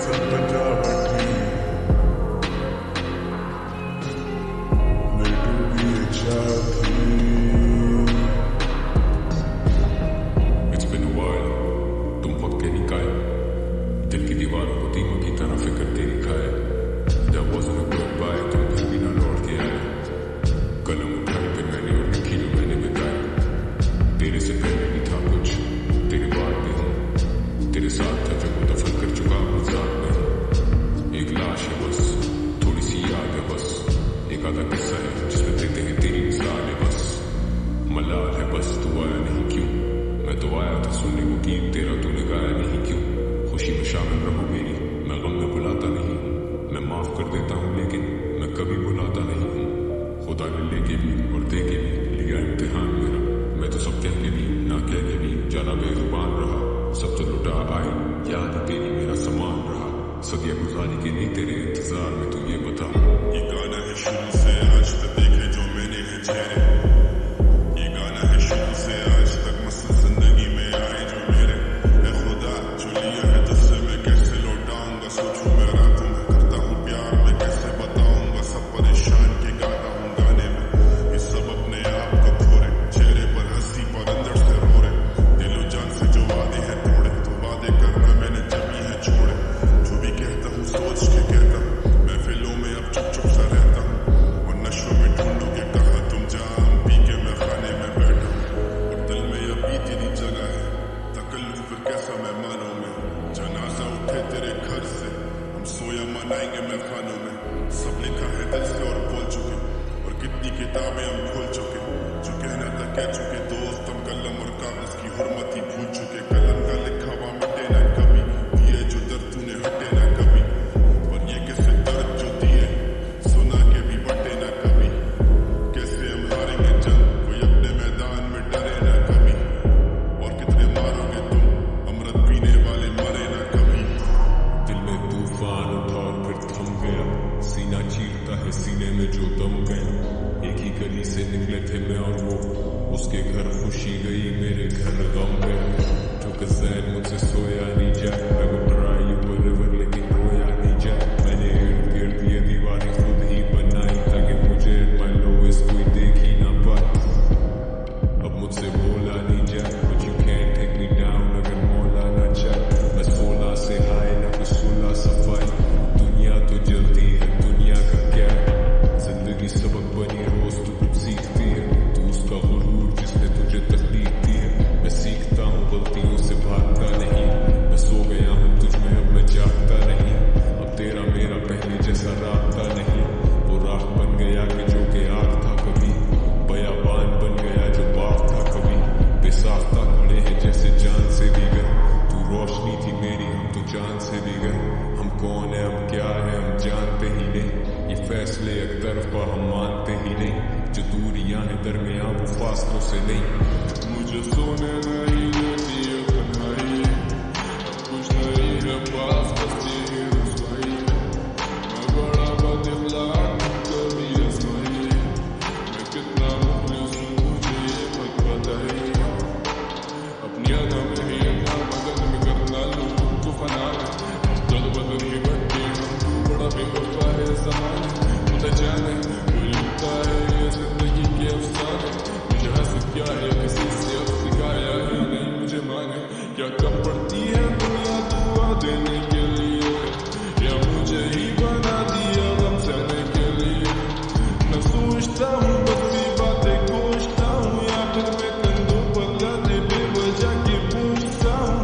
It's been a while, तुम पक्के निकाय, दिल की दीवारों को दीमक की तरह फिक्र तेरी खाए. There wasn't a goodbye, तुम फिर भी ना लौट के आए. कलम उठाई फिर मैंने और लिखी जो मैंने बिताई. तेरे से पहले नहीं था कुछ, तेरे बाद में हूँ. तेरे साथ था जब वो दफन कर चुका हूँ साथ में हूँ. एक लाश है बस, थोड़ी सी याद है बस. एक आधा किस्सा है जिसमें देते हैं तेरी मिसाल है बस. मलाल है बस, तू आया नहीं क्यों? मैं तो आया था सुनने को गीत तेरा, तूने गाया नहीं क्यों? खुशी में शामिल रहो मेरी, मैं गम में बुलाता नहीं हूँ. मैं माफ कर देता हूँ लेकिन मैं कभी बुलाता नहीं हूँ. खुदा ने लेके भी और दे के भी लिया इम्तिहान मेरा. मैं तो सब कह के भी ना कह के भी जाना बेजुबान रहा. सब जो लुटा आई याद तेरी मेरा समान रहा. सदिया गुजारी के नहीं तेरे इंतजार में, तू ये बता. ये गाना है शुरू से आज तक देखे जो मैंने है चेहरे. ये गाना है शुरू से आज तक मसल जिंदगी में आए जो मेरे. ए खुदा जो लिया है तुझसे मैं कैसे लौटाऊंगा. सोचूं मैं रातों में करता हूँ प्यार, मैं कैसे बताऊंगा. सब परेशान के गाता हूँ गाने में. ये सब अपने आप को खोरे, चेहरे पर हंसी पर अंदर से रो रहे. दिलो जान से जो वादे हैं तोड़े, तो वादे करना मैंने जमी है छोड़े. जो भी कहता हूँ सोच के कहता हूँ, महफिलों में अब चुप चुप सा रहता हूँ. और नशों में ढूंढोगे कहा तुम जाम पी के मैं खाने में बैठा हूँ. और दिल में अभी तेरी जगह है, तकल्लुफ फिर कैसा मेहमानों में. जनाजा उठे तेरे घर से, हम सोया मनाएंगे मैं खानों में. सब लिखा है दिल से और बोल चुके, और कितनी किताबें हम खोल चुके. जो कहना था कह चुके दोस्त, हम कलम और कागज की हुर्मत ही भूल चुके. कलम का लिखा हुआ मिटे ना कभी, दिए जो दर्द तूने हटे ना कभी. और ये कैसे दर्द जो दिए सुना के भी बटे ना कभी. कैसे हम हारेंगे जंग, कोई अपने मैदान में डरे ना कभी. और कितने मारोगे तुम, अमृत पीने वाले मरे ना कभी. दिल में तूफान उठा और फिर थम गया. सीना चीरता है सीने में जो दम गया. एक ही गली से निकले थे मैं और वो, उसके घर खुशी गई मेरे घर गम गया. Took a stand मुझसे सोया नहीं जाए. I would try you whatever लेकिन रोया नहीं जाए. मैंने इर्द गिर्द ये दीवारें खुद ही बनाई ताकि मुझे my lowest कोई देख ही ना पाए. अब मुझसे बोला नहीं जाए, but you can't take me down अगर मौला ना चाहे. मैं 16 से हाय ना कुछ 16 सफाई. दुनिया तो जलती है, दुनिया का क्या है. जिंदगी सबक बनी रोज तू कुछ सीखती है. तू उसका गुरूर जिसने तुझे तकलीफ दी है. मैं सीखता हूँ गलतियों से भागता नहीं. मैं सो गया हूँ तुझ में अब मैं जागता नहीं. अब तेरा मेरा पहले जैसा राबता नहीं. वो राह बन गया कि जो के आग था कभी. बयाबान बन गया जो बाग था कभी. बेसाख्ता खड़े हैं जैसे जान से भी गए. तू रोशनी थी मेरी, हम तो जान से भी गए. हम कौन है हम क्या है हम जानते ही नहीं. ये फैसले एक तरफा हम मानते ही नहीं. जो दूरियां हैं दरमियां वो फासलों से नहीं. मुझे सोने नहीं देती है तन्हाई, कुछ नहीं है पास बस यही रुसवाई. मैं बड़ा बदखलाक कभी आजमाई. मैं कितना मुखलिस हूँ मुझे ये मत बताइए. अपनी अदा में ही अंधा मगन में करना लोगों को फना है. दल बदल के घटके हम तू बड़ा बेवफा है ज़माने. खुदा जाने कोई लिखता है ये जिंदगी के अफसाने. मुझे हंस क्या है किसी से अब सिखाया ही नहीं मुझे माने. क्या कम पड़ती है दुनिया दुआ देने के लिए, या मुझे ही बना दिया गम सहने के लिए. मैं सोचता हूँ बदली बातें कोसता हूँ, या फिर मैं कंधों पर लादे बेवजह के पूछता हूँ.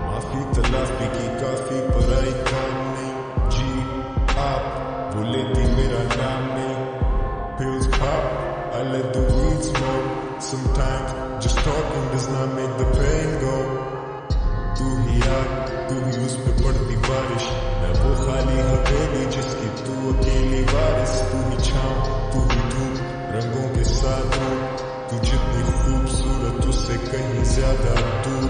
माफी तलाफी की काफी पर आई काम नहीं. जी आप भूले थी मेरा नाम नहीं. Pills pop, I let the weed smoke. Sometimes just talking does not make the pain go. तू ही आग, तू ही उस पे पड़ती बारिश. मैं वो खाली हवेली जिसकी तू अकेली वारिस. तू ही छाँव, तू ही धूप, रंगों के साथ हो. तू जितनी खूबसूरत उससे कहीं ज्यादा दूर.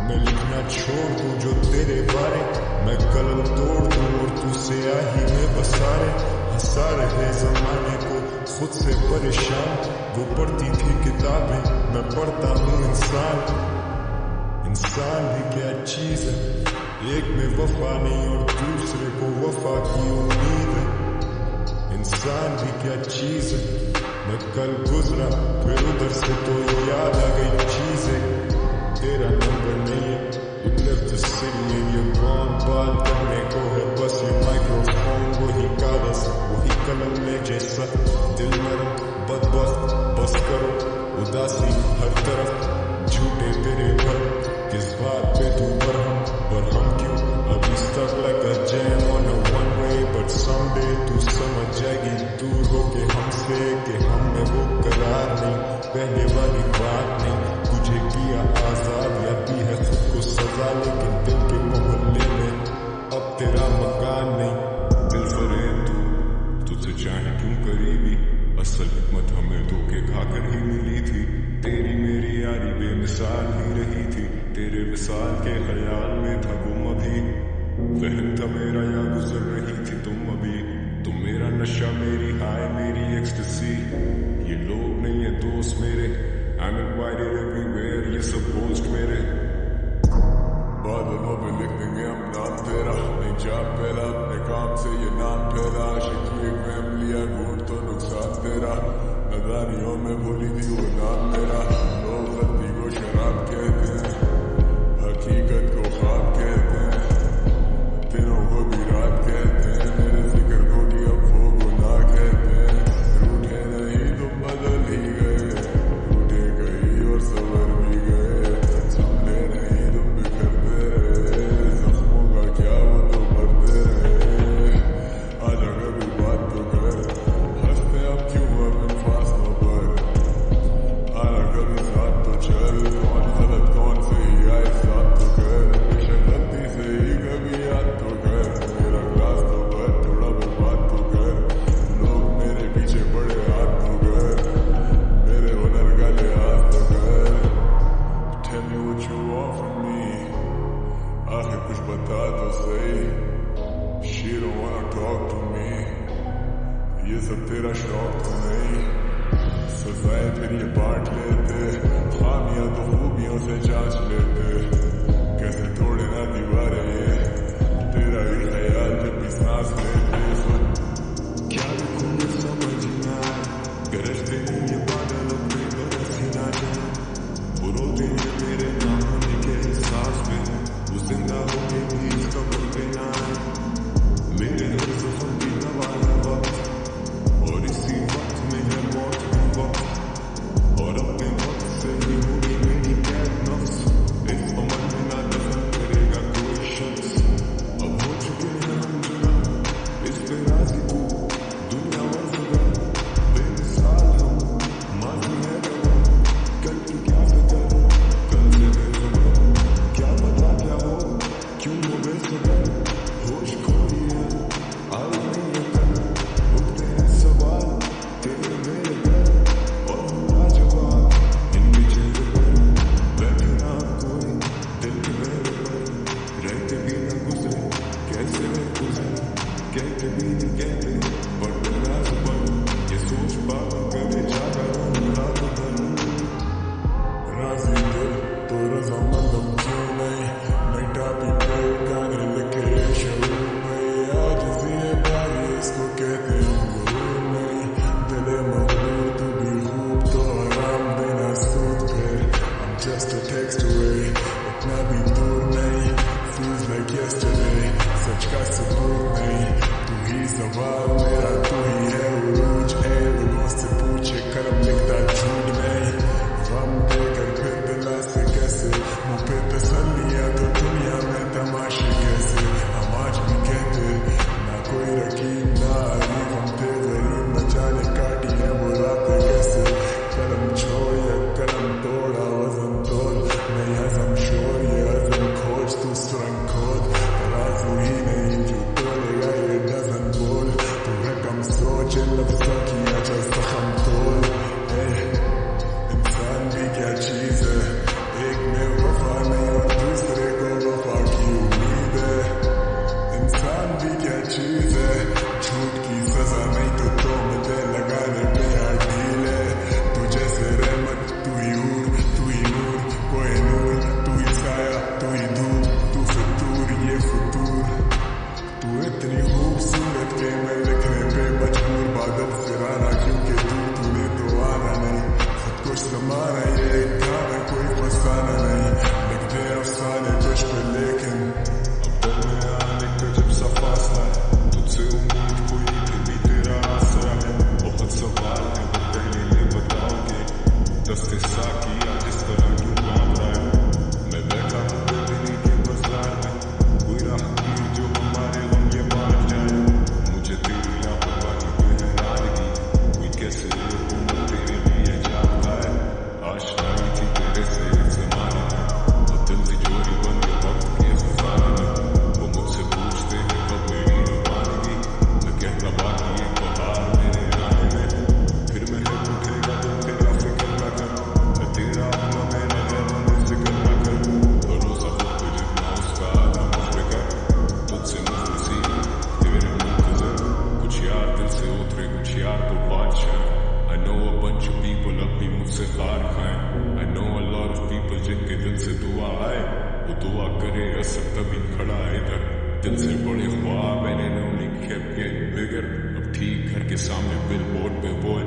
मैं लिखना छोड़ दूं जो तेरे बारे, मैं कलम तोड़ दूं और तू स्याही में बसा रहे. हंसा रहे जमाने को खुद से परेशान. वो पढ़ती थी किताबें, मैं पढ़ता हूँ इंसान. इंसान भी क्या चीज है, एक में वफा नहीं और दूसरे को वफा की उम्मीद है। इंसान भी क्या चीज है। मैं कल गुजरा फिर उधर से तो याद आ गई चीजें। तेरा नंबर नहीं है, you left the city and you're gone। बात करने को है बस ये माइक्रोफोन, वही कागज वही कलम में जैसा दिल नरम। बस करो उदासी हर तरफ, झूठे तेरे भर किस बात पे तू बरहम क्यों अभी stuck like a jam on a one way। but someday तू समझ जाएगी दूर होके हमसे कि हम में वो करार नहीं, पहले वाली बात नहीं। तुझे किया आजाद या दी है खुद को सजा, लेकिन दिल के मोहल्ले में अब तेरा मकान नहीं। दिल फरेब तुझसे चाहे क्यों करीबी, असल हिकमत हमें धोखे खाकर ही मिली थी। तेरी मेरी यारी बेमिसाल ही रही थी, तेरे विसाल के ख्याल में था गुम अभी। वहम था मेरा या गुजर रही थी तुम अभी। तुम मेरा नशा मेरी हाय मेरी एक्सटेसी। ये लोग नहीं है दोस्त मेरे, I'm invited everywhere, ये सब पोस्ट मेरे। बादलों पे लिख देंगे हम नाम तेरा, नहीं जा पहला अपने काम से ये नाम फैला। आशिकी एक वहम लिया घूट तो नुकसान तेरा, नदानियों में भूली थी वो नाम मेरा। लोग गलती को शराब कहते हैं, हकीकत को ख्वाब कहते हैं, दिनों को भी रात कहते हैं, मेरे जिक्र को भी अब वो गुनाह कहते हैं। रूठे नहीं तुम बदल ही गए, रूठे गई और सवर भी गए। संभले नहीं तुम बिखरते रहे, जख्मों का क्या वो तो भरते रहे। आजा कभी बात तो कर, हंसते अब क्यों अब इन फासलों पर। आजा कभी साथ तो चल, कौन गलत कौन सही आए साथ तो कर। बेशक गलती से ही कभी याद तो कर, मेरा ग्लास तो भर थोड़ा बर्बाद तो कर। लोग मेरे पीछे पड़े हाथ तो कर, मेरे हुनर का लिहाज तो कर। Tell me what you want from me, आखिर कुछ बता तो सही। She don't wanna talk to me, ये सब तेरा शौक तो नहीं। सजाए फिर ये बांट लेते, खामियां तो खूबियों से जांच लेते। कैसे तोड़े ना दीवारें ये तेरा ही ख्याल जब भी सांस लेते। क्या लिखूंगे समझना, गरजते नहीं ये बादल अपने बरस ही ना जाए। वो रोते हैं मेरे ना होने के एहसास में, वो जिंदा होके भी इस कब्र पे ना आए। मेरे हर जख्म की दवा है वक्त, और इसी वक्त में है मौत भी वक्त। और अपने वक्त से ही होगी मेरी कैद नफ्स, इस उम्र में ना दखल करेगा कोई शख्स। अब हो चुके हैं हम जुदा, इस पे राजी तू दुनिया और जुदा। बेमिसाल हम माजी है गवा, कल की क्या फिक्र, कल से बेखबर। क्या पता क्या हो क्यों वो बेखबर, होश खोई है आज नहीं है कल। उठते हैं सवाल तेरे मेरे पर, और हम लाजवाब इनके चेहरे पर। बैठे ना कोई दिल के मेरे पर, रहते भी ना गुजरे कैसे वे गुजरे। कहते भी नहीं कहते पर नाज पर, ये सोच पागल करे जागा रात भर। राजी दिल तो रजामंद हम क्यों नहीं, मिटा भी पे गाने लिखे शरूर में। आज जिए बारी इसको कहते हम गुरूर नहीं, दिले मगरूर तू भी खूब तो आराम देना सूद पे। I'm just a text away, इतना भी दूर नहीं, feels like yesterday, सच का सबूत नहीं। तू ही सवाल मेरा, तू ही है उरूज। लोगों से पूछे कलम लिखता झूठ नहीं, गम देकर फिर दिला से कैसे मुँह पे तसल्लियाँ तो दुनिया में तमाशे कैसे। हम आज भी कहते ना कोई रकीब ना अरीब, हम थे गरीब न जाने काटी है वो रातें कैसे। कलम छोड़ या कलम तोड़ा वजन तोड़, नहीं हजम शोर ये हजम खोज। तू सुरंग खोद तराजू ही नहीं जो तोड़ेगा ये डजन बोल। तू रकम दिल से बड़े ख्वाब and it only kept getting bigger. अब ठीक घर के सामने बिलबोर्ड पे बोल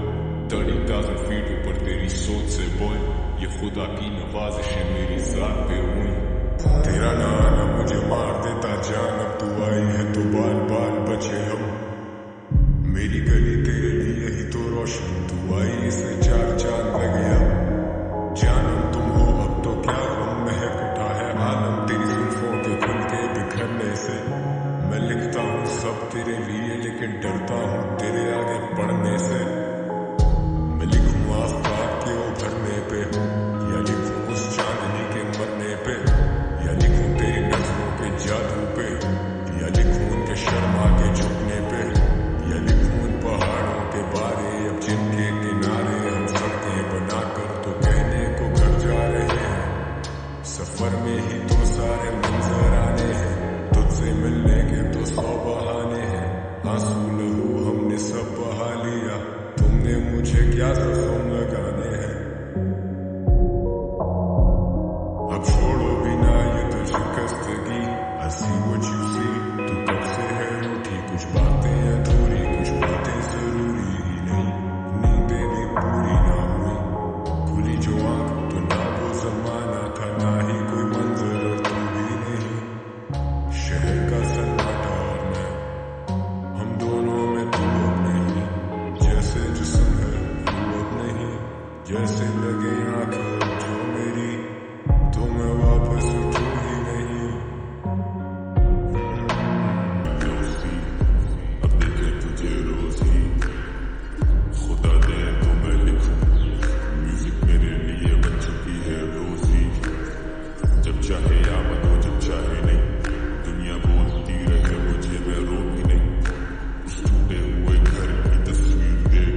30,000 फीट ऊपर तेरी सोच से बोल ये खुदा की नवाजिश है मेरी जात पे हुई. तेरा नाना मुझे मार देता जान, अब तू आई है तो बाल बाल बचे हम. मेरी गली तेरे लिए ही तो रोशन, तू आई इसमें चार चांद लगे अब. जानम तुम हो अब तो क्या गम महक उठा है आलम तेरी जुल्फों के खुल के बिखरने से. मैं लिखता हूँ सब तेरे लिए लेकिन डरता हूँ तेरे आगे पढ़ने से. मैं लिखूँ आफताब के उभरने पे या लिखूँ उस चांदनी के मरने पे, या लिखूं तेरी नजरों के जादू पे, या लिखूं उनके शर्मा के झुकने पे, या लिखूं उन पहाड़ों के बारे अब जिनके किनारे हम सड़कें बनाकर तो कहने को घर जा रहे हैं. सफर में ही तो सारे मंजर आने हैं, तुझसे मिलने के तो 100 बहाने हैं. आंसू लहू हमने सब बहा लिया, तुमने मुझे क्या जख्म लगाने हैं. अब छोड़ो बिना ये तो शिकस्तगी. I see what you see, तू कब से है उठी. कुछ बातें अधूरी, कुछ बातें जरूरी ही नहीं. नींदें भी पूरी ना हुई, खुली जो आंख तो ना वो जमाना था ना ही कोई मंजर और तू भी नहीं. शहर का सन्नाटा और मैं, हम दोनों में तू अब नहीं. जैसे जिस्म है तू अब नहीं, जैसे लगे आंख जो मेरी तो मैं वापस उठूं ही नहीं. रोजी अब देखे तुझे रोजी, खुदा दे तो मैं लिखूं. म्यूजिक मेरे लिए बन चुकी है रोजी. जब चाहे आमद हो जब चाहे नहीं, दुनिया बोलती रहे मुझे मैं रो भी नहीं. उस टूटे हुए घर की तस्वीर देख,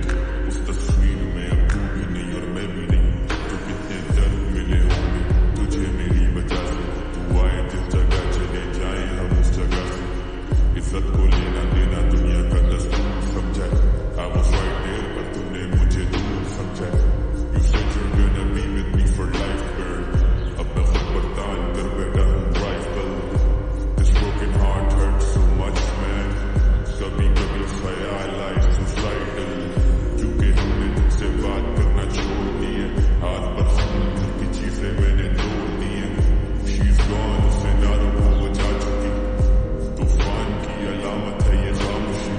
उस तस्वीर में अब तू भी नहीं और मैं भी नहीं. तो कितने दर्द मिले होंगे तुझे मेरी वजह से. तू आए जिस जगह चले जाए हम उस जगह से. इज्जत को लेना देना दुनिया का दस्तूर समझा. I was right there पर तूने मुझे दूर समझा. You said you're gonna be with me for life girl. अब मैं खुद पर तान कर बैठा हूँ rifle. This broken heart hurts so much man. कभी कभी ख्याल आए suicidal, क्योंकि हमने तुझसे बात करना छोड़ दी है. हाथ पर घर की चीजें मैंने तोड़ दी है. She's gone, उससे नारों को बचा चुकी. तूफान की अलामत है ये खामोशी.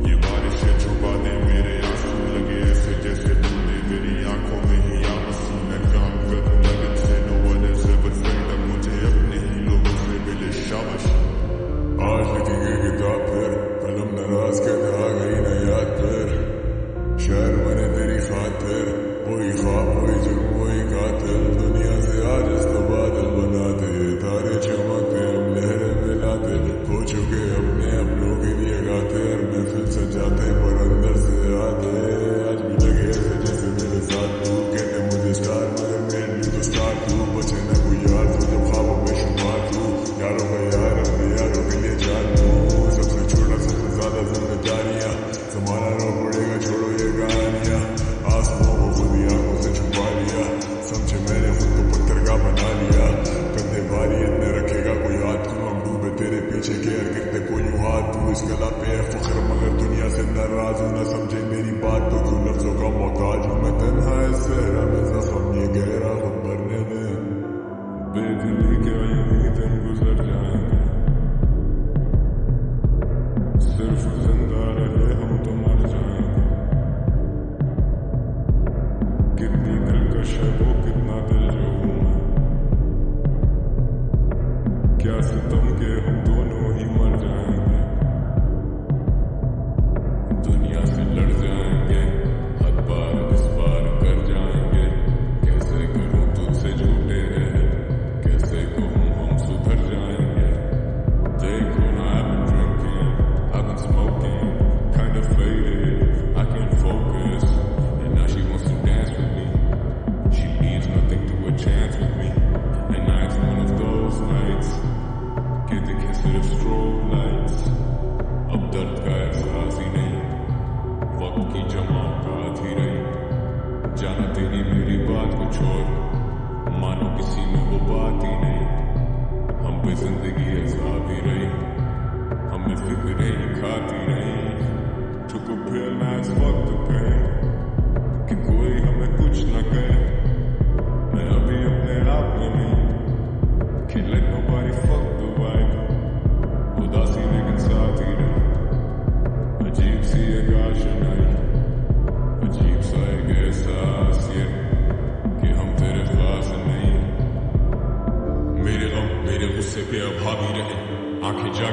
ये बारिशें छुपा दे मेरे आंसू, लगे ऐसे जैसे तूने मेरी आंखों में ही आंसू. मैं काम करूं लगन से, no one has ever felt. अब मुझे अपने ही लोगों से मिले शाबाशी. आज लिखेंगे किताब फिर, कलम नाराज कहते आ गई न याद फिर. शहर बने तेरी खातिर, वही ख्वाब वही जुर्म वही कातिल. दुनिया से आज तो बादल बनाते, तारे चमकते हम लहरें मिलाते. हो चुके अपने अपनों के लिए गाते, और महफिल सजाते पर अंदर से आते. आज भी लगे ऐसे जैसे मेरे साथ तू, कहते मुझे स्टार मगर मेरे लिए तो स्टार तू. बचे न कोई यार तो जब ख्वाबों में शुमार तू. यारों का यार अपने यारों के लिए जान तू. सबसे छोटा सबसे ज्यादा जिम्मेदारियां, संभालना पड़ेगा छोड़ो ये कहानियां. आंसुओं को खुद ही आंखों से छुपा लिया, समझे मैंने खुद को पत्थर का बना लिया. कंधे भारी इतने रखेगा कोई हाथ, क्यों हम डूबे तेरे पीछे केयर करते कोई यूं हाथ. तू इस गला पे है फख्र मगर दुनिया से नाराज हूं. न समझे मेरी बात तो क्यों लफ्जों का मोहताज हूं. मैं तन्हा है सहरा में जख्म ये गहरा खुद भरने दे. बेदिली क्या यूं ही दिन गुजर जाएंगे, सिर्फ जिंदा रहे हम तो मर जाएंगे. कितनी दिलकश है वो कितना दिल जो हूं मैं. क्या सितम के हम दोनों ही मर जाएंगे. दुनिया से लड़ जाएंगे, हद पार इस पार कर जाएंगे. कैसे करूं तुझसे झूठे रहे, कैसे कहूं हम सुधर जाएंगे.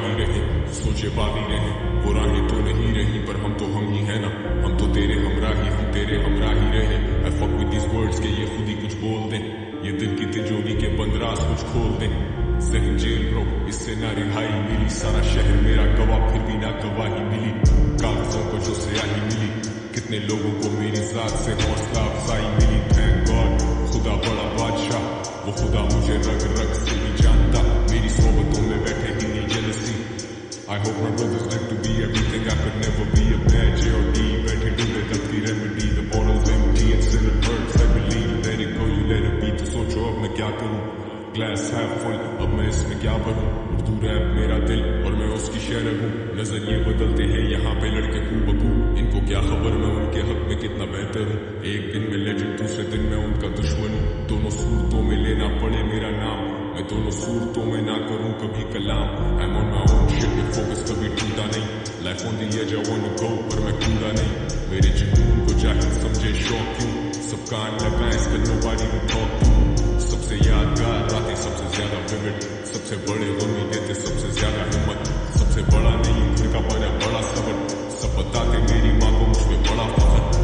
ही रहे, सोचे बागी रहे, वो राहें तो नहीं रही पर हम तो हम ही है ना, हम तो तेरे हमराही, हम तेरे हमराही रहे। I fuck with these words के ये खुद ही कुछ बोल दें, ये दिल की तिजोरी के बंद राज कुछ खोल दें। जहन जेल ब्रो, इससे ना रिहाई मिली, सारा शहर मेरा गवाह फिर भी ना गवाही मिली, कागजों को जो स्याही मिली, कितने लोगों को मेरी जात से हौसला अफजाई मिली। थैंक गॉड खुदा बड़ा बादशाह, वो खुदा मुझे रग रग से भी जानता, मेरी सोबतों में बैठे ही नहीं jealousy. I hope my brothers live to be everything I could never be, a bad J or D, better do that, that's the remedy, the bottle's empty and still it hurts, I believe, let it go, you let it be, तो सोचो अब मैं क्या करूं, glass half full, अब मैं इसमें क्या भरूं, उर्दू रैप मेरा दिल और मैं उसकी शेर हूं, नजरिए बदलते हैं यहाँ पे लड़के कूबकू, इनको क्या खबर मैं उनके हक में कितना बेहतर हूं, एक दिन में लेजेंड दूसरे दिन में उनका दुश्मन हूं, दोनों सूरतों में लेना पड़े मेरा नाम, मैं दोनों सूरतों में ना करूं कभी कलाम। I'm on my own shit में फोकस कभी टूटा नहीं, life on the edge I wanna go पर मैं कूदा नहीं, मेरे जुनून को जाहिल समझे शौक क्यों, सब कान लगाए इसका nobody will talk to, सबसे यादगार रातें सबसे ज्यादा विविड, सबसे बड़े गमी देते सबसे ज्यादा हिम्मत, सबसे बड़ा नहीं खुद का पर है बड़ा सबर, सब बताते मेरी माँ को मुझ पे बड़ा फख्र।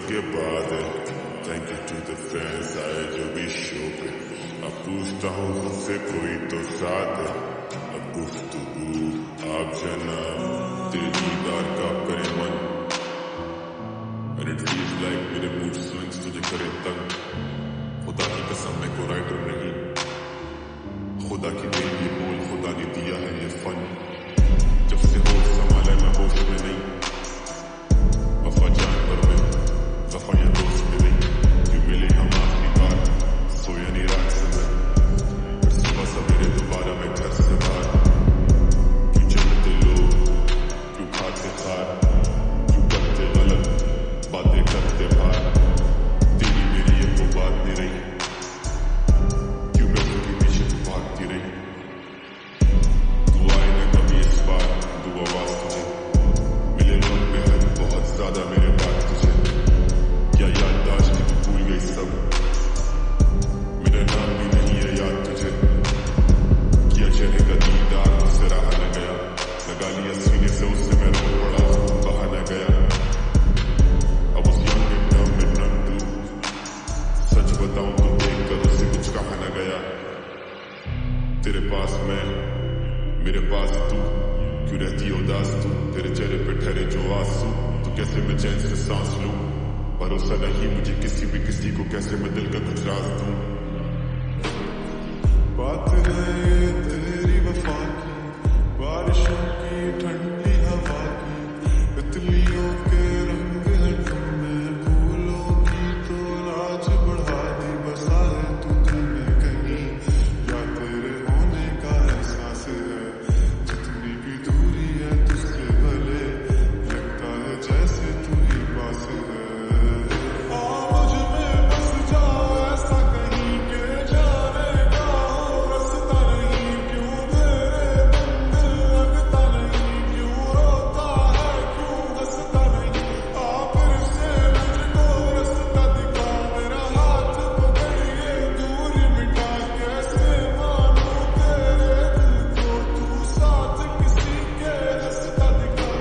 के बाद है। Thank you to the fans आए जो भी शो पे। अब पूछता हूँ मुझसे कोई तो साथ है। अब गुफ्तगू आप जनाब तेरे दीदार का करे मन। And it feels like मेरे मूड स्विंग्स तुझे करे तंग। खुदा की कसम मैं को राइटर नहीं, खुदा की देन ये बोल खुदा ने दिया है ये फन। जब से होश संभाले मैं होश में नहीं, वफा जान पर मैं वफा या दोस्त में नहीं। क्यों मिले हम आखिरी बार सोया नहीं रात से मैं, फिर सुबह सवेरे दोबारा मैं घर से बाहर। क्यों चलते लोग, क्यों खाते खार, क्यों करते गलत बातें करते बाहर। तेरी मेरी ये वो बात नहीं रही, क्यों मैं उसके पीछे भागती रही। दुआएं न कभी इस बार दो आवाज तुझे मिले लोग बेहद बहुत ज्यादा मेरे बाद तुझे। क्या याददाश्त की तू भूल गई सब, मेरा नाम भी नहीं है याद तुझे। किया चेहरे का दीदार मुझसे रहा न गया, लगा लिया सीने से उससे मैं रो पड़ा बहा न गया। अब उस यंग में नम तू, सच बताऊं तो देख कर उससे कुछ कहा न गया। तेरे पास मैं, मेरे पास तू, क्यों रहती है उदास तू। तेरे चेहरे पे ठहरे जो आंसू, तो कैसे मैं चैन से सांस लूं। भरोसा नहीं मुझे किसी को कैसे मैं दिल का कुछ राज दूं। बात है तेरी वफा की, बारिशों की ठंडी हवा की, तितलियों के रंग है तुमने, फूलों की तो लाज बढ़ा दी। बसा है तू दिल में कहीं, या तेरे होने का एहसास है। जितनी भी दूरी है तुझसे भले, लगता है जैसे तू ही पास है। आ मुझ में बस जा ऐसा कहीं के जाने का हो रास्ता नहीं। क्यों मेरे दिल लगता नहीं, क्यों रोता है, क्यों हंसता नहीं। आ फिर से मुझको रास्ता दिखा, मेरा हाथ पकड़िए दूरी मिटा। कैसे मानूं तेरे दिल को, तू साथ किसी के हंसता दिखा।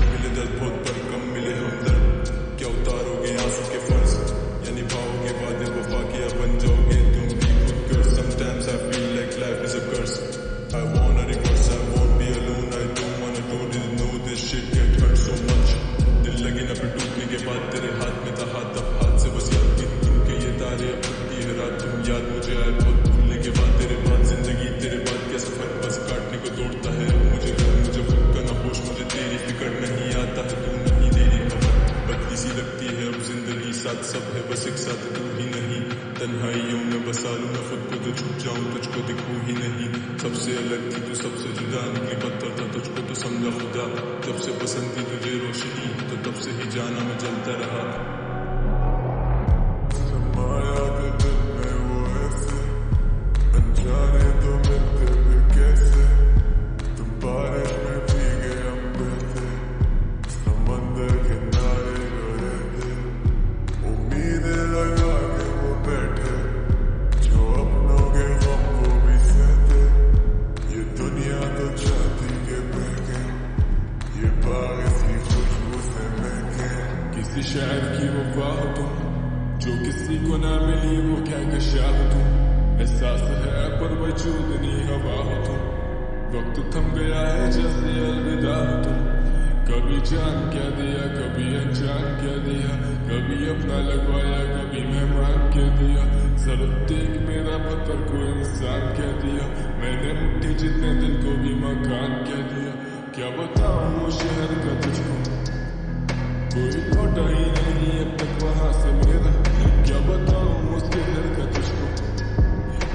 मिले दर्द बहुत पर कम मिले हमदर्द, क्या उतारोगे आंसू के फर्ज, या निभाओगे वादे वफा के, या बन जाओगे तुम भी खुद कर। Sometimes I feel like life is a curse. I wanna reverse, I won't be alone. I don't wanna do this, know this shit get hurt so much. दिल लगे ना फिर टूटने के बाद, तेरे हाथ में था हाथ, अब हाथ से बस याद की तुमके ये तारे। अब टूटती है रात, तुम याद मुझे आए बहुत भूलने के बाद। तेरे बाद जिंदगी तेरे बाद क्या सफर, बस काटने को दौड़ता है मुझे घर। मुझे खुद का ना होश, मुझे तेरी फिक्र नहीं आता है। तू नहीं तेरी खबर बदली सी लगती है अब जिंदगी। साथ सब है बस एक साथ तू ही नहीं। तन्हाइयों में बसा लूं मैं खुद को, तो छुप जाऊं तुझको दिखूं ही नहीं। सबसे अलग थी तू सबसे जुदा, निकली पत्थर था तुझको तो समझा खुदा। जब से पसंद थी तुझे रोशनी, तो तब से ही जाना मैं जलता रहा। समाया के दिल में वो ऐसे, अनजाने तो मिलते फिर कैसे। तुम बारिश में भीगे अंबर थे, समंदर किनारे गए थे। उम्मीदें लगा के वो बैठे, जो अपनों के गम को भी सहते। ये दुनिया तो चाहती के बहके, ये बाग इसकी खुशबू से महके। किसी शायर की वफा हो तुम, जो किसी को ना मिली वो क्या कशा हो तुम। एहसास है पर वजूद नहीं हवा हो तुम, वक्त थम गया है जैसे अलविदा हो तुम। कभी जान क्या दिया, कभी अनजान क्या दिया, कभी अपना लगवाया, कभी मेहमान क्या दिया। जरूरत देख मेरा पत्थर को इंसान क्या दिया, मैंने मुट्ठी जितने दिल को भी मकान क्या दिया। क्या बताऊं वो शहर का तुझको, कोई लौटा ही नहीं अब तक वहां से मेरा। क्या बताऊं उसके घर का तुझको,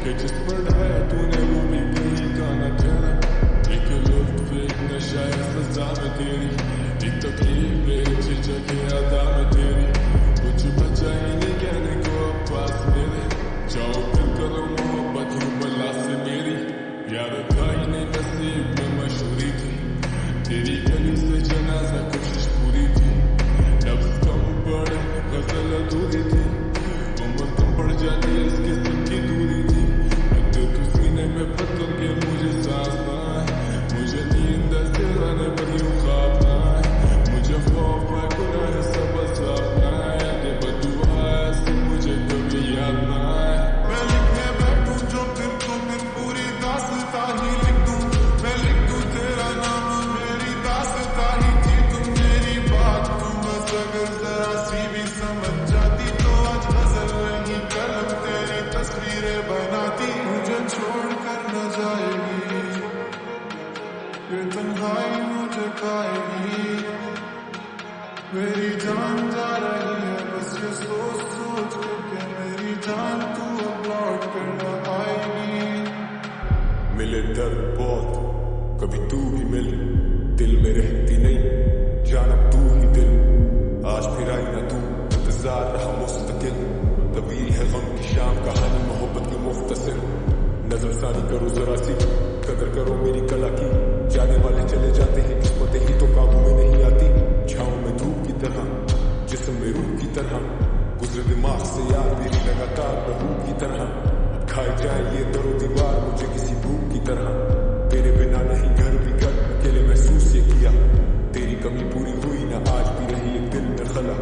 कि जिस पर ढाया तूने वो भी कहीं का न ठहरा। एक लुत्फ एक नशा है सजा में तेरी, एक तकलीफ एक झिझक है अदा में तेरी। कुछ बचा ही नहीं कहने को अब पास मेरे, जाओ फिर करो मोहब्बत हो बला से मेरी। यार था ही नहीं नसीब में मशहूरी थी, तेरी गली से जनाजा कोशिश पूरी थी। लफ्ज़ कम पड़े गजल अधूरी थी, उम्र कम पड़ जाती है इसके सबकी दूरी थी। तो सीने में पत्थर के मुझे सांस ना आए, मुझे नींद से आने पर यूं ख्वाब ना तन्हाई मुझे खाएगी, मेरी जान जा रही है बस ये सोच सोच के मेरी जान तू अब लौट कर न आएगी। मिले दर्द बहुत, कभी तू भी मिल, दिल में रहती नहीं जान अब तू ही दिल, आज फिर आई ना तू, इंतजार रहा मुस्तकिल, तवील है गम की शाम कहानी मोहब्बत की मुख्तसर, नजर सानी करो जरा सी, कदर करो मेरी कला की, जाने वाले चले जाते हैं किस्मतें ही तो काबू में नहीं आती, छाँव में धूप की तरह जिस्म में रूह की तरह, गुजरे दिमाग से याद मेरी लगातार बहू की तरह, अब खाए जाए ये दरो दीवार मुझे किसी भूख की तरह, तेरे बिना नहीं घर भी घर अकेले महसूस ये किया, तेरी कमी पूरी हुई ना आज भी रही एक दिल में खला,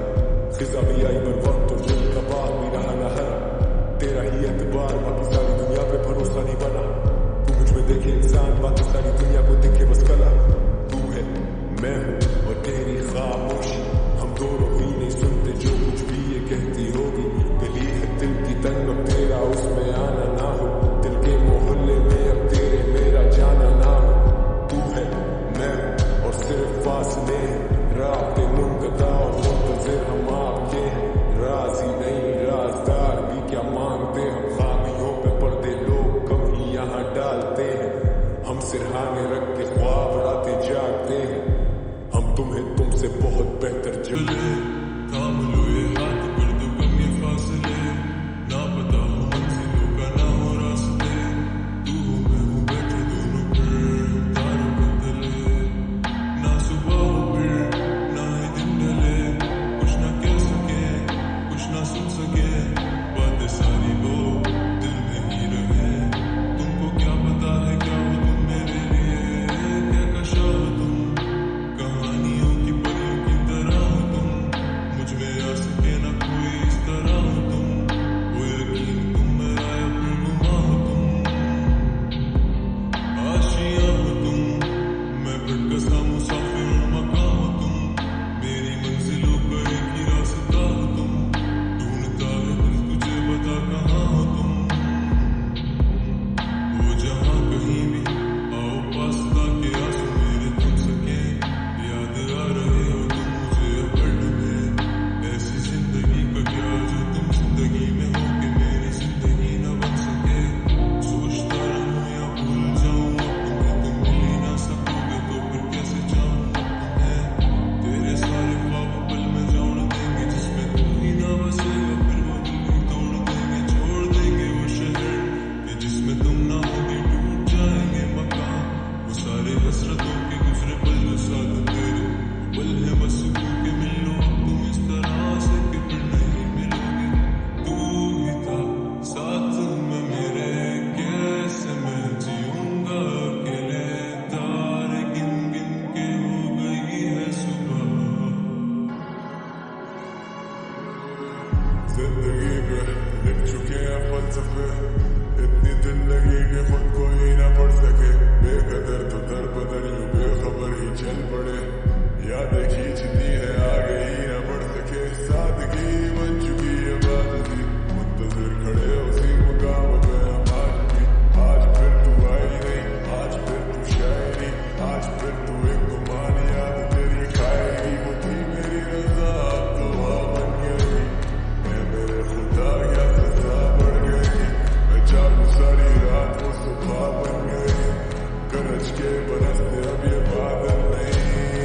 खिजा भी आई बर वक्त और दिल का बाग भी रहा ना हरा, तेरा ही एतबार बाकी सारी दुनिया पे भरोसा नहीं बना, तू मुझ में देखे इंसान बाकी सारी दुनिया को दिखे बस कला, तू है मैं हूँ और तेरी खामोशी, हम दोनों ही नहीं सुनते जो कुछ भी ये कहती होगी, गली है दिल की तंग अब तेरा उसमें आना ना हो, दिल के मोहल्ले में अब तेरे मेरा जाना ना हो, तू है मैं और सिर्फ फासले रातें मुनक़ता और मुंतज़िर हम आपके हैं, राज़ी नहीं राज़दार भी क्या मांगते, हम खामियों पे पर्दे लोग कम ही यहाँ डालते हैं, हम सिरहाने रख के ख्वाब रातें जागते हैं, हम तुम्हें तुमसे बहुत बेहतर चले, थाम लो ये हाथ कर दो कम ये फासले, ना पता हो मंजिलों का ना हो रास्ते, तू हो मैं हूँ बैठे दोनों फिर तारों के तले, ना सुबह हो फिर ना ही दिन ढले, कुछ ना कह सके कुछ ना सुन सके, बातें सारी वो दिल में ही रहे, तुमको क्या पता है क्या हो तुम मेरे लिए, क्या कशा हो तुम, कहानियों की परियों की तरह हो तुम, मुझ में आ सके ना कोई इस तरह हो तुम, वो यकीन तुम मेरा या फिर गुमा हो तुम, आशियाँ हो तुम, मैं भटका मुसाफिर और मकां हो तुम, मेरी मंजिलों का एक ही रास्ता हो तुम, ढूंढता है दिल तुझे बता कहाँ हो तुम, वो जहाँ कहीं भी आओ पास ताकि आंसू मेरे थम सके, याद आ रहे हो तुम मुझे अगर डूबे, ऐसी जिंदगी का क्या जो तुम जिंदगी में हो कि मेरी जिंदगी न बन सके, सोचता रहूं या भूल जाऊं अब तुम्हें, तुम मिल ही ना सकोगे तो फिर कैसे जाऊं अब तुम्हें, तेरे सारे ख्वाब पल में जान देंगे जिसमें तू ही ना बसेगा, फिर वो दिल भी तोड़ देंगे छोड़ देंगे वो शहर कि जिसमें तुम ना होगे, टूट जाएंगे मकान, वो सारे हसरतों के गुजरे पल जो साथ तेरे, वो पल है बस तू के मिल लो अब तुम इस तरह से कि फिर नहीं मिलोगे, तू ही था साथ में मेरे, कैसे मैं जीऊंगा अकेले, तारे गिन गिन के हो गई है सुबह, जिंदगी पे लिख चुके हैं फलसफे, इतनी दिन लगी कि खुद को ही ना पढ़ सके, बेकदर तो दर बदर यूं बेखबर ही चल पड़े, यादें खींचती है आगे ही ना बढ़ सके, सादगी बन चुकी है बात थी, मुंतज़िर खड़े उसी मुकाम पे हम आज फिर तू आई नहीं, आज फिर तू शायरी, आज फिर तू एक गुमान याद तेरी खाएगी, वो थी मेरी रज़ा अब तो वहाँ बन गई, मैं मेरे खुदा क्या सजा बढ़ गई, मैं जागूं सारी रात वो सुबह बन गई, गरज के बरसते अब ये बादल नहीं,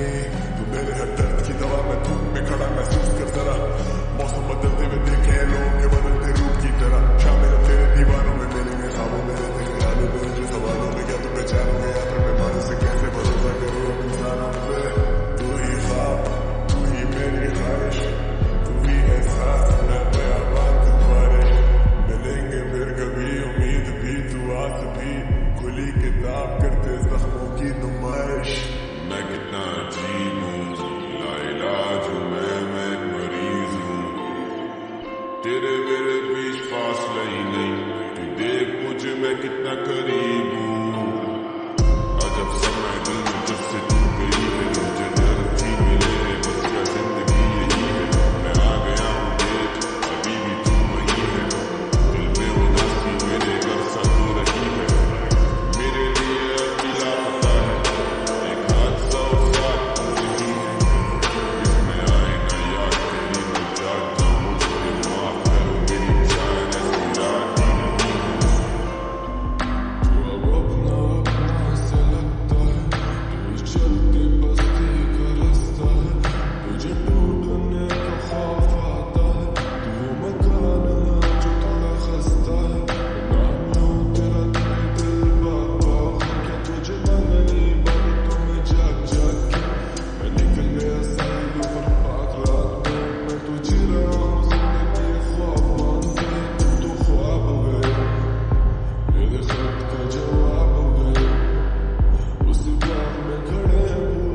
चलती बस्ती का रास्ता है, तुझे ढूंढने का खौफ आता है, तू वो मकान है जो थोड़ा खस्ता है, नाम लूं तेरा दिल बाबा क्या तुझे मंगनी बनी तुम्हें जाग जाग के, मैं निकल गया साइलों पर पाक रात में, मैं तुझे रहा हूँ जिंदगी ख्वाब मान के, तुम तो ख्वाब हो गए, मेरे खत का जवाब हो गए, उस बाग में खड़े हैं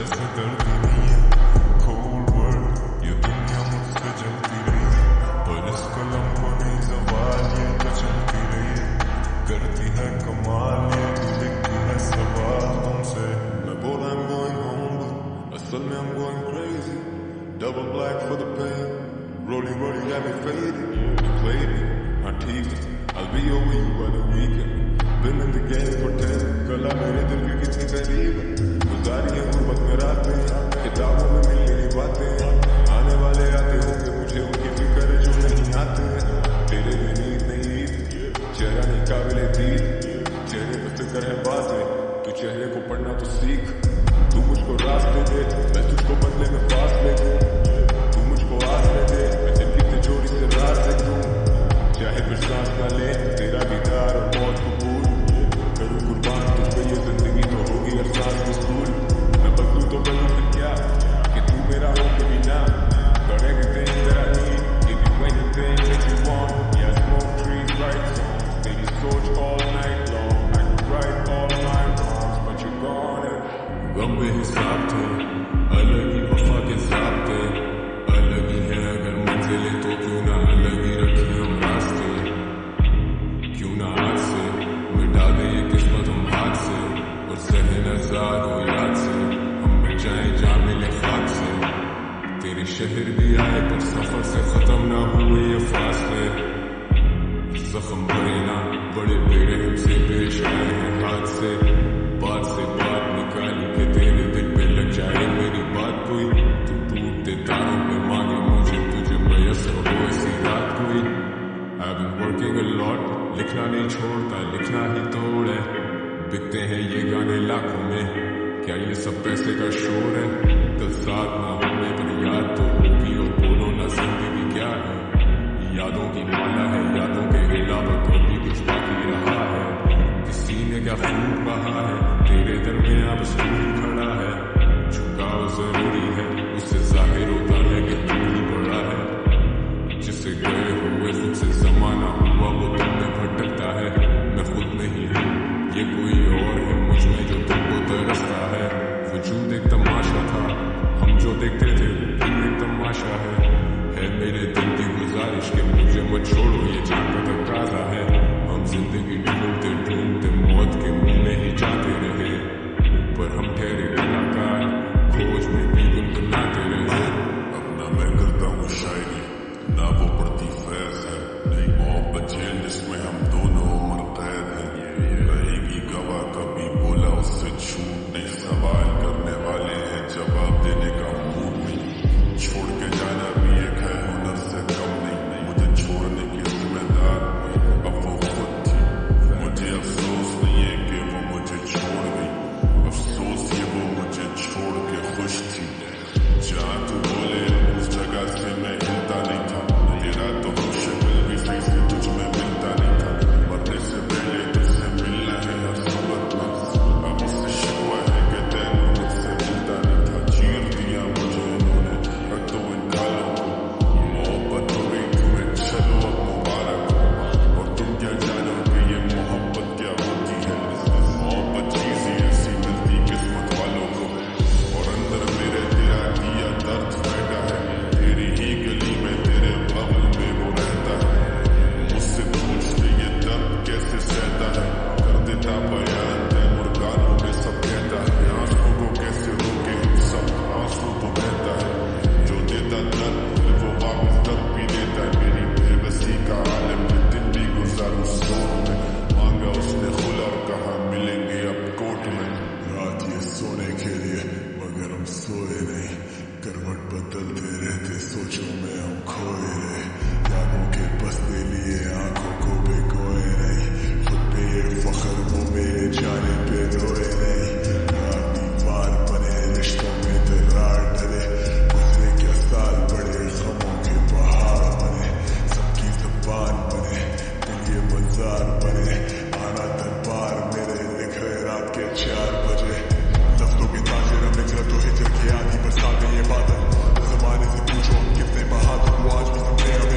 वैसे डरती नहीं है cold world, ये दुनिया मुझसे जलती रही है, पर इस कलम को नहीं सवाल ये तो चलती रही है, करती है कमाल ये भी लिखती है सवाल तुमसे। मैं बोला I'm going home, असल में I'm going crazy, double black for the pain, rolling got me faded, you played me, हाँ ठीक है, I'll be over you by the weekend, been in the game for 10, कला मेरे दिल के कितनी करीब है, गुजारी है गुर्बत में रातें, किताबों में मिलने की बातें, आने वाले आते होंगे मुझे उनकी फिक्र है जो नहीं आते, तेरे भी नींद नहीं ईद, चेहरा नहीं काबिले दीद, चेहरे पे फिक्र है बातें, तू चेहरे को पढ़ना तो सीख, तू मुझको रास्ते दे, मैं तुझको बदले में फासले दूं, तू मुझको आसरे दे, मैं दिल की तिजोरी से राज दे दूं, चाहे फिर सांस ना ले तेरा दीदार और मौत कबूल, करूं कुर्बान तुझ पे ये जिंदगी तो होगी एहसास वसूल, मैं बदलूं तो बदलूं फिर क्या कि तू मेरा हो कभी ना, got everything that I need, give you anything that you want, yeah smoke trees, write songs, तेरी सोच all night long, I could write all my wrongs, but you're gone. गम बेहिसाब थे, अलग ही वफा के ज़ाब्ते, अलग ही है अगर मंजिले तो क्यों ना अलग ही रखें हम रास्ते, क्यों ना आज से मिटा दे ये किस्मत हम हाथ से, और ज़हन आज़ाद हो याद से, हम मिट जाएं जा मिले खाक से, तेरे शहर भी आए पर सफर से खत्म ना हुए ये फासले, जख्म भरे ना बड़े बेड़े हमसे पेश आए हैं हाथ से बात निकाली के तेरे दिल पे लग जाए मेरी बात कोई, तू टूटते तारों पे मांगे मुझे तुझे मयसर हो ऐसी रात कोई। I've been working a lot, लिखना नहीं छोड़ता लिखना ही तोड़ है, बिकते हैं ये गाने लाखों में, क्या ये सब पैसे का शोर है, कल साथ ना होने पर याद तो होगी और बोलो ना जिंदगी क्या है, यादों की माला है यादों के अलावा तो भी कुछ बाकी रहा है, किसी ने क्या फूट बहा है तेरे दरमियां बस तू ही खड़ा है, झुकाव जरूरी है उससे जाहिर होता है कि तू ही बड़ा है, जिसे गए हुए खुद से जमाना हुआ वो तुम में भटकता है, मैं खुद नहीं हूँ ये कोई और है मुझ में जो तुमको तरसता है, वजूद एक तमाशा था हम जो देखते थे वो भी एक तमाशा है मेरे दिल की गुजारिश के मुझे मत छोड़ो ये जान का तकाजा है, हम जिंदगी ढूंढते ढूंढते मौत के मुंह में ही जाते रहे, पर हम ठहरे कलाकार खोज में भी गुनगुनाते रहे। अब ना मैं करता हूँ शायरी ना वो पड़ती फैज है, नहीं मोहब्बत जेल जिसमें हम दोनों उम्र कैद है, रहेगी गवाह कभी बोला उससे छूट नहीं, सवाल करने वाले हैं जवाब देने का मूड नहीं, छोड़ के जाना भी एक है हुनर से कम नहीं, मुझे छोड़ने की जिम्मेदार अब वो खुद थी, मुझे अफसोस नहीं है कि वो मुझे छोड़ गई, अफसोस ये वो मुझे छोड़ के खुश थी, जहाँ तू बोले उस जगह से मैं हिलता नहीं था, तेरा तो शक्ल भी सही से तुझ में मिलता नहीं था, मरने से पहले तुझसे मिलना है हर सूरत में, अब उससे शिकवा है कि तैਨੂੰ मुझसे मिलता नहीं था, चीर दिया मुझे इन्होंने रख दो इन गालों को, मोहब्बत हो गई तुम्हें चलो अब मुबारक हो, और तुम क्या जानोगे ये मोहब्बत क्या होती है, मोहब्बत चीज ही ऐसी मिलती किस्मत वालों को, और अंदर मेरे तेरा दिया दर्द बैठा है, तेरी ही गली में तेरे बगल में वो रहता है, मुझसे पूछते ये दर्द कैसे सहता है, कर देता बयान तैमूर गानों में सब कहता है, आंसू को कैसे रोके सब आंसू तो बहता है, जो देता दर्द वो वापस दर्द भी देता है, मेरी बेबसी का आलम में दिन भी गुजारूं सोनों में, मांगा उसने खुला और कहा मिलेंगे अब कोर्ट में, रात ये सोने के लिए मगर हम सोए नहीं, करवट बदलते रहते सोचों में हम खोए रहे, यादों के बसते लिए आंखों को भिगोए नहीं, खुद पे ये फख्र वो मेरे जाने पे रोए नहीं, यार दीवार बने रिश्तों में दरार डले, गुजरे क्या साल बड़े गमों के पहाड़ बने, सबकी ज़बान बने दिल ये बाजार बने, आना दरबार मेरे लिखे रात के 4 बजे, लफ्ज़ों के ताजिर हम निकला तो हिजर के आधी बरसात में ये बादल, जमाने से पूछो हम कितने बहादुर, वो आज भी समझे हमें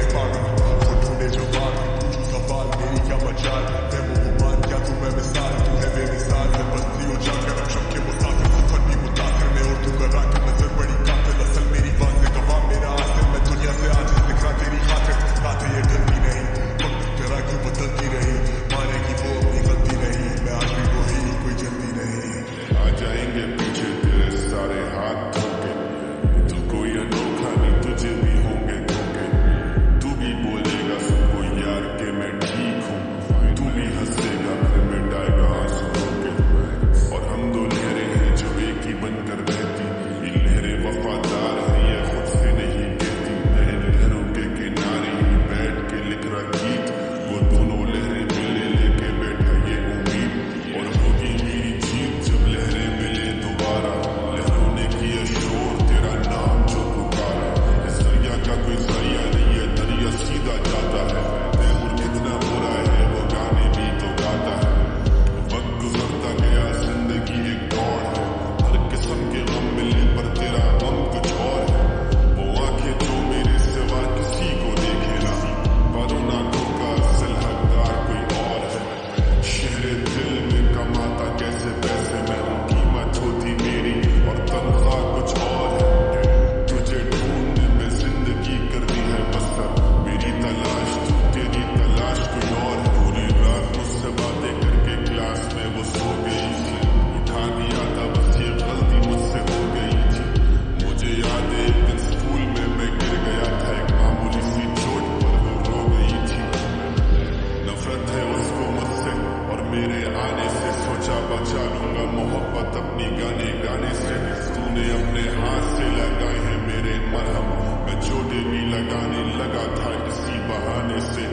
भी लगाने लगा था इसी बहाने से।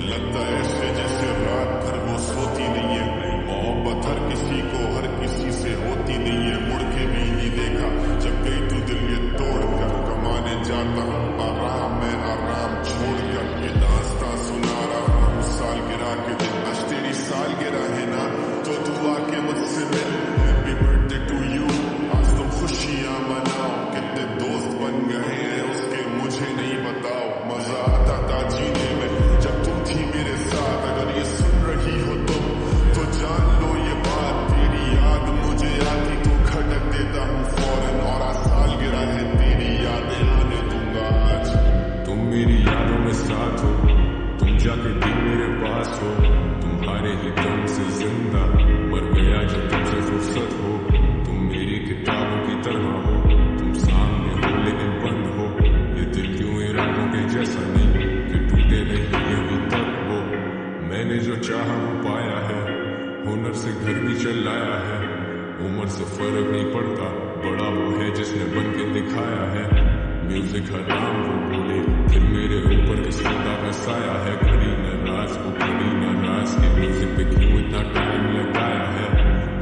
लगता ऐसे जैसे रात भर वो सोती नहीं है। मोहब्बत हर किसी को हर किसी से होती नहीं है। मुड़ के भी नहीं देखा जब गई तू दिल ये तोड़ कर। कमाने जाता हूँ आराम में आराम छोड़ कर। ये दास्तां सुना रहा हूँ सालगिरह के दिन। आज तेरी सालगिरह है ना तो तू आके मुझसे मिल। हैप्पी बर्थडे टू यू, आज तुम खुशियाँ मनाओ। कितने दोस्त बन गए हैं उसके मुझे नहीं बताओ। मजा आता था जीने में जब तुम थी मेरे साथ। अगर ये सुन रही हो तुम तो जान लो ये बात। तेरी याद मुझे आती तो खटक देता हूँ फौरन। और आज सालगिरह है तेरी यादें आने दूंगा आज। तुम मेरी यादों में साथ हो, तुम जाके भी मेरे पास हो। तुम्हारे ही दम से जिंदा मर गया जब तुमसे फुर्सत हो। तुम मेरी किताबों की तरह हो, तुम सामने हो लेकिन बंद हो। ये दिल क्यों इरादों के जैसा नहीं कि टूटे नहीं अभी तक हो। मैंने जो चाहा वो पाया है, हुनर से घर भी चलाया है। उम्र से फर्क नहीं पड़ता, बड़ा वो है जिसने बन के दिखाया है। म्यूजिक हराम वो बोले फिर मेरे ऊपर किस खुदा का साया है। घड़ी न राज वो घड़ी न राज के म्यूजिक पे क्यों इतना टाइम लगाया है।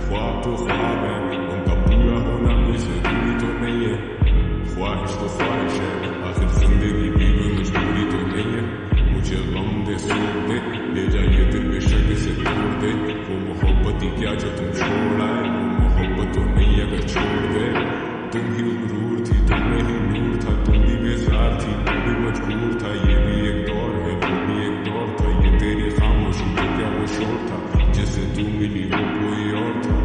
ख्वाब तो ख्वाब है, उनका पूरा होना कोई जरूरी तो नहीं है। ख्वाहिश तो ख्वाहिश है, आखिर जिंदगी भी कोई मजबूरी तो नहीं है। मुझे गम दे सूर दे, ले जाइए दिल बेशक से तोड़ दे। वो मोहब्बत ही क्या जो तुम छोड़ आए, वो मोहब्बत तो नहीं अगर छोड़ दे। तुम ही गुरूर थी, तुम में ही नूर था। तुम भी बेजार थी, मैं भी मजबूर था। ये भी एक दौर है, वो भी एक दौर था। ये तेरी खामोशी तो क्या वो शोर था जिससे तू मिली वो कोई और था।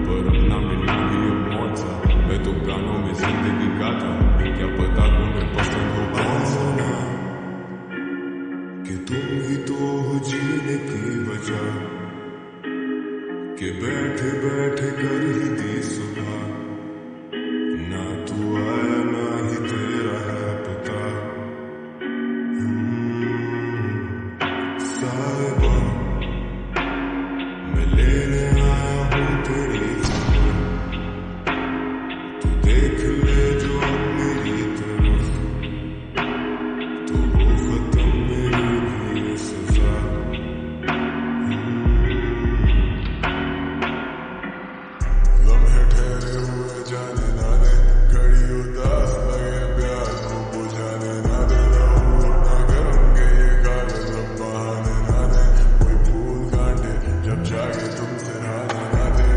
पर अपना मिलना भी एक मौत था। मैं तो गानों में जिंदगी गाता, क्या पता तुम्हें पसंद हो कौन सा। कि तुम ही तो हो जीने की वजह, कि बैठे बैठे कर ही दी सुबह। ना तू आया ना ही तेरा है पता। साहिबा मैं लेने आया हूँ तेरी खबर। तू देख ले जो अब मेरी तरफ, तो वो खत्म मेरी भी सजा। लम्हे ठहरे हुए जाने ना दे, घड़ी उदास लगे प्यार को बुझाने ना दे। रहूं इतना गर्म के ये कागज अब बहाने ना दे। कोई फूल काटे जब जागे तुमसे हाने ना दे।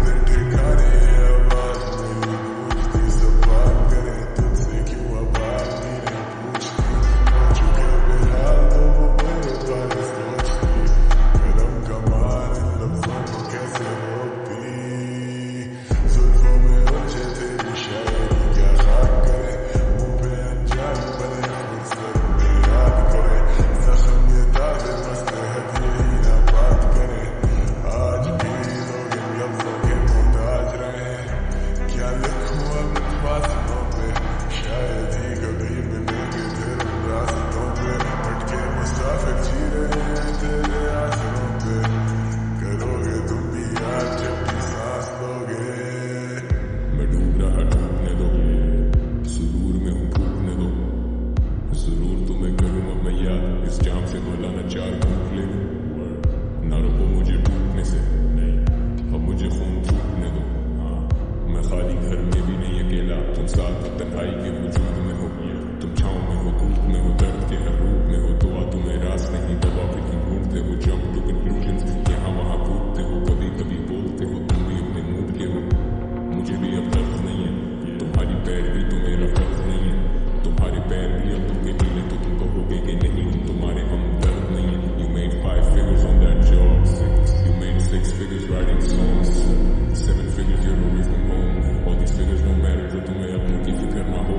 दिल ठिकाने ये आवाज मेरी गूंजती, सब बात करे तुझसे क्यों आवाज मेरी पूछती। हो चुके बेहाल तो वो मेरे बारे सोचती। कलम कमाल इन लफ्जों को कैसे रोकती। जुल्फों में उलझे तेरी शायरी क्या खाक करे। मुंह पे अनजान बने फुर्सत में याद करे। जख्म ये ताज़े मस्तहत यही ना बात करे। आज भी लोग इन लफ्जों के मोहताज रहे। क्या लिखूं अब फासलों पे, शायद ही कभी मिलेंगे फिर उन रास्तों पे। भटके मुसाफिर जी रहे हैं तेरे आसरों पे। करोगे तुम भी याद जब भी सांस लोगे। मैं डूब रहा डूबने दो, सुरूर में हूँ फूकने दो। जरूर तुम्हें करूँ अब मैं याद, इस जाम से बोला न चार घूट ले लूं। ना रोको मुझे टूटने से, नहीं अब मुझे खून थूकने दो। हाँ मैं खाली घर में भी नहीं अकेला, तुम साथ हो तन्हाई के वजूद में हो। तुम छाँव में हो, धूप में हो, दर्द के हर रूप में हो। तो तुम्हें रास नहीं दबा फिर क्यों ढूंढते हो। जंप टू कंक्लूजन्स यहाँ वहाँ कूदते हो। कभी कभी बोलते हो तुम भी अपने मूड के हो। मुझे भी अब दर्द नहीं है, तुम्हारी पैर भी तो मेरा फर्ज नहीं है। तुम्हारे पैर भी अब तुमके ढीले तो तुम कहोगे कि नहीं हम तुम्हारे हम दर्द नहीं है। You made 5 figures on that job, you made 6 figures writing songs, 7 figures you're away from home. All these figures don't matter जो तुम्हें अपनों की फिक्र ना हो।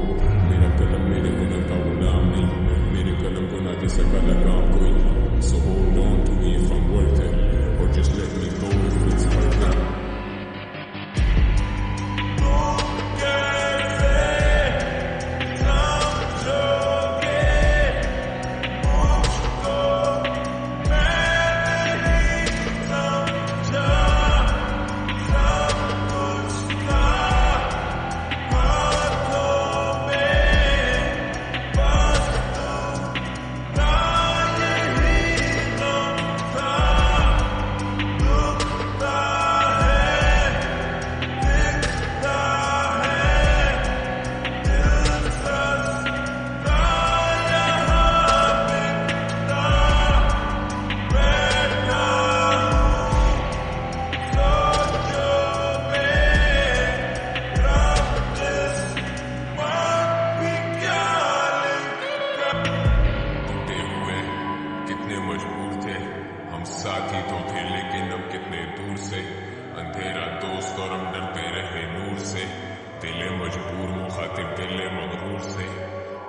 मजबूर मुखातिब दिल मगरूर से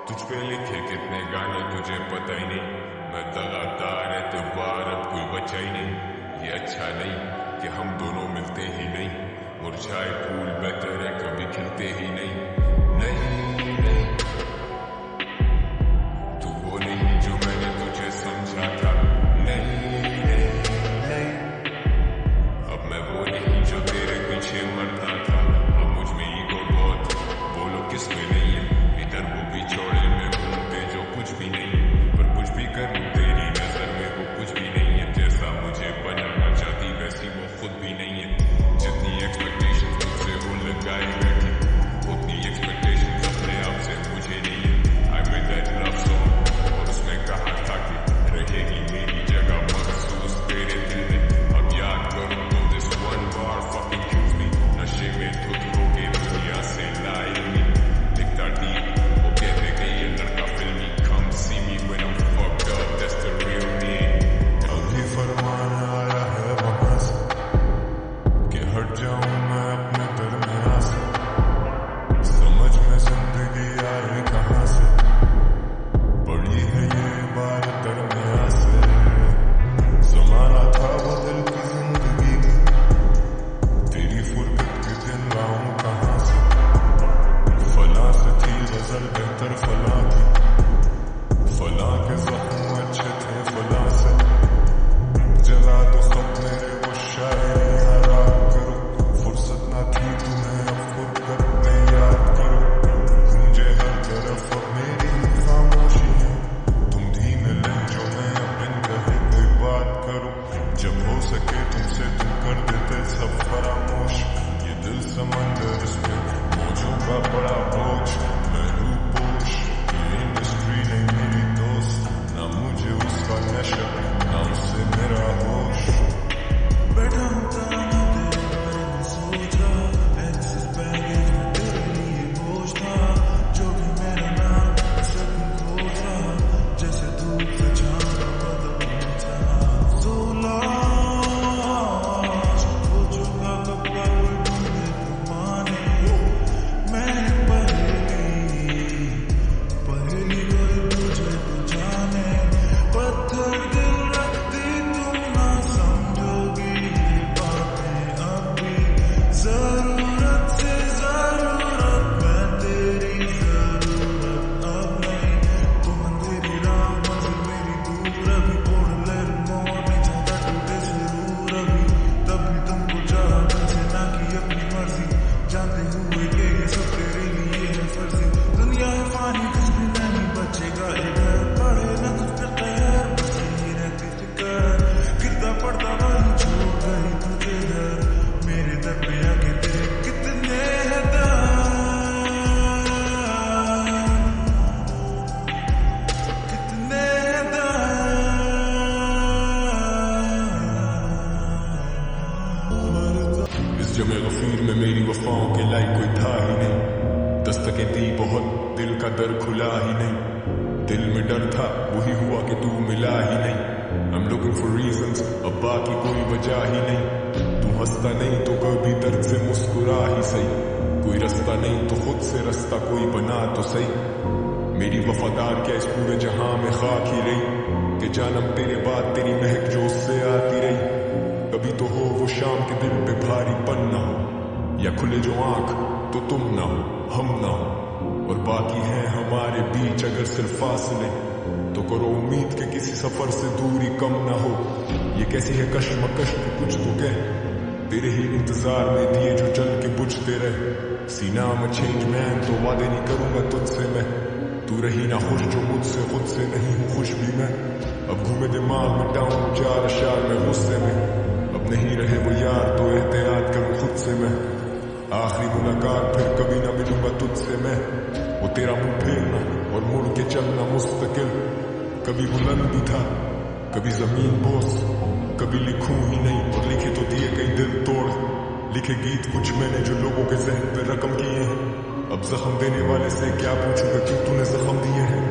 तुझ पे लिखे कितने गाने तुझे पता ही नहीं। मैं लगातार एतबार अब कोई बचा ही नहीं। ये अच्छा नहीं कि हम दोनों मिलते ही नहीं। मुरझाए फूल बेहतर है कभी खिलते ही नहीं। नहीं तू वो नहीं जो मैंने तुझे समझा था। नहीं अब मैं वो नहीं जो तेरे पीछे मरता था। अब मुझ में ईगो बहुत, बोलो किस में नहीं है। इधर वो भी छोड़े में घूमते जो कुछ भी नहीं, पर कुछ भी करूं तेरी नजर में वो कुछ भी नहीं है। जैसा मुझे बनाना चाहती वैसी वो खुद भी नहीं है। जितनी एक्सपेक्टेशन तुझसे वो लगाई बैठी, उतनी एक्सपेक्टेशन अपने आप से मुझे नहीं है। I made that love song और उसमें कहा था कि रहेगी मेरी जगह महसूस तेरे दिल में। अब याद करूं तो this one bar fucking kills me। नशे में धुत होके दुनिया से लाई me। लिखता डीप वो कहते कि ये लड़का फिल्मी। Come see me when I'm fucked up, that's the real me। अभी फरमान आया है वहां से कि हट जाऊं मैं अपने दरमियां से। समझ में जिंदगी आए कहां से, पड़ी है ये बात दरमियां से। जमाना था बदल की जिंदगी में, तेरी फुर्सत के दिन लाऊं कहां से। फला से थी गजल बेहतर फला की, फला के जख्म अच्छे थे फला से। जला दो खत मेरे वो शायरी रात करो, फुर्सत ना थी तुम्हें अब फुर्सत में याद करो। गूंजे हर तरफ अब मेरी खामोशी है, तुम धीमे लहजों में अब बिन कहे कोई बात करो। जब हो सके तुमसे तुम कर देते सब फरामोश। ये दिल समंदर इस पे मौजों का बड़ा बोझ। मैं रूपोश ये इंडस्ट्री नहीं मेरी दोस्त, ना मुझे उसका नशा ना उससे मेरा होश। बैठा हूँ ताना तेरे बारे में सोचा, एक्सेस बैगेज में तेरे लिए बोझ था। जो भी मेरा नाम सब खोजा, जैसे धूप से छाँव का बदल था। So lost हो चुका कब का कोई ढूंढे तो माने। मैं पहेली कोई तुझे तो जाने। पत्थर दिल रखती तुम ना समझोगी ये बातें अब भी। जरूरत से जरूरत मैं तेरी जरूरत अब नहीं। तुम अंधेरी राह मंजिल मेरी दूर अभी। ओढ़ ले मोर नहीं चाहता टूटे जरूर अभी। तभी तुमको चाहा दिल से ना की अपनी मर्जी, जानते हुए कि ये सब तेरे लिए है फर्जी। दुनिया है फानी कुछ भी नहीं बचेगा इधर, पड़े न कुछ पे कहर बस यही रहती फिक्र। गिरता पड़ता वही छोड़ गई तुझे दर, मेरे दर पे आके देख कितने हैं कितने इस जमे गफीर में मेरी वफाओं के लायक कोई था ही नहीं। दस्तकें दी बहुत दिल का दर खुला ही नहीं। दिल में डर था वही हुआ कि तू मिला ही नहीं। I'm looking for reasons, अब बाकी कोई वजह ही नहीं। तू हंसता नहीं तो कभी दर्द से मुस्कुरा ही सही। कोई रास्ता नहीं तो खुद से रास्ता कोई बना तो सही। मेरी वफादार क्या इस पूरे जहां में खाक ही रही, कि जानम तेरे बाद तेरी महक जो उससे आती रही। कभी तो हो वो शाम के दिल पे भारीपन ना हो, या खुले जो आंख तो तुम ना हो हम ना हो। और बाकी है हमारे बीच अगर सिर्फ फासले, तो करो उम्मीद के किसी सफर से दूरी कम ना हो। ये कैसी है कश्मकश तू कुछ तो कह, तेरे ही इंतजार में दिए जो जल के बुझते रहे। सीना में चेंज मैन तो वादे नहीं करूंगा तुझसे मैं। तू रही ना खुश जो मुझसे खुद से नहीं हूँ खुश भी मैं। अब घूमे दिमाग में डाउन चार अशार में गुस्से में। अब नहीं रहे वो यार तो एहतियात करूं खुद से मैं। आखिरी मुलाकात फिर कभी ना मिलूंगा तुझसे मैं। वो तेरा मुंह फेरना और मुड़ के चलना मुस्तकिल। कभी बुलंद भी था कभी जमीन बोस, कभी लिखूं ही नहीं और लिखे तो दिए कई दिल तोड़। लिखे गीत कुछ मैंने जो लोगों के जहन पे रकम किए हैं। अब जख्म देने वाले से क्या पूछूंगा क्यों तूने जख्म दिए हैं।